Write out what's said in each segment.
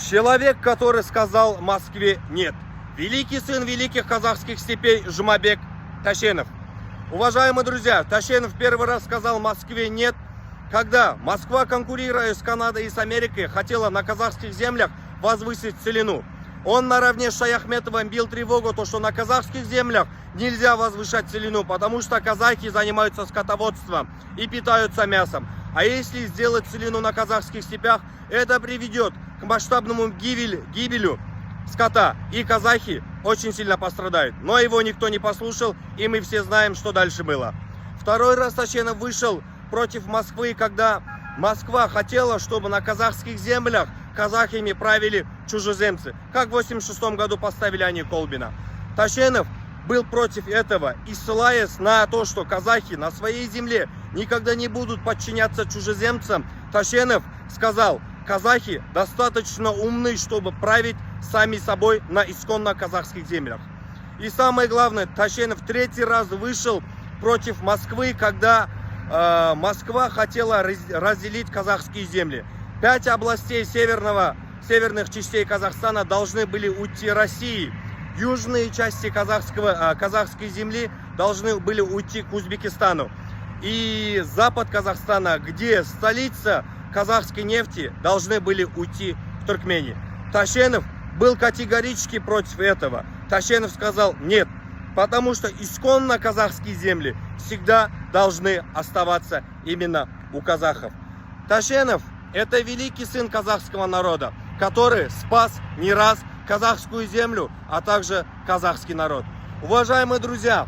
Человек, который сказал Москве «нет». Великий сын великих казахских степей Жумабек Ташенов. Уважаемые друзья, Ташенов первый раз сказал Москве «нет», когда Москва, конкурируя с Канадой и с Америкой, хотела на казахских землях возвысить целину. Он наравне с Шаяхметовым бил тревогу, то, что на казахских землях нельзя возвышать целину, потому что казахи занимаются скотоводством и питаются мясом. А если сделать целину на казахских степях, это приведет к масштабному гибелю скота, и казахи очень сильно пострадают. Но его никто не послушал, и мы все знаем, что дальше было. Второй раз Ташенов вышел против Москвы, когда Москва хотела, чтобы на казахских землях казахами правили чужеземцы, как в 1986 году поставили они Колбина. Ташенов был против этого и, ссылаясь на то, что казахи на своей земле никогда не будут подчиняться чужеземцам, Ташенов сказал: казахи достаточно умны, чтобы править сами собой на исконно казахских землях. И самое главное, Ташенов третий раз вышел против Москвы, когда Москва хотела разделить казахские земли. 5 областей северных частей Казахстана должны были уйти России. Южные части казахской земли должны были уйти к Узбекистану. И запад Казахстана, где столица казахской нефти, должны были уйти к Туркмении. Ташенов был категорически против этого. Ташенов сказал нет, потому что исконно казахские земли всегда должны оставаться именно у казахов. Ташенов — это великий сын казахского народа, который спас не раз казахскую землю, а также казахский народ. Уважаемые друзья,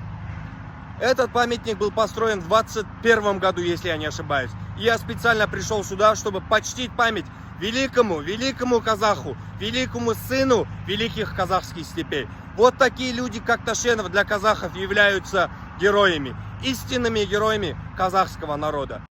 этот памятник был построен в 2021 году, если я не ошибаюсь. И я специально пришел сюда, чтобы почтить память великому казаху, великому сыну великих казахских степей. Вот такие люди, как Ташенов, для казахов являются героями, истинными героями казахского народа.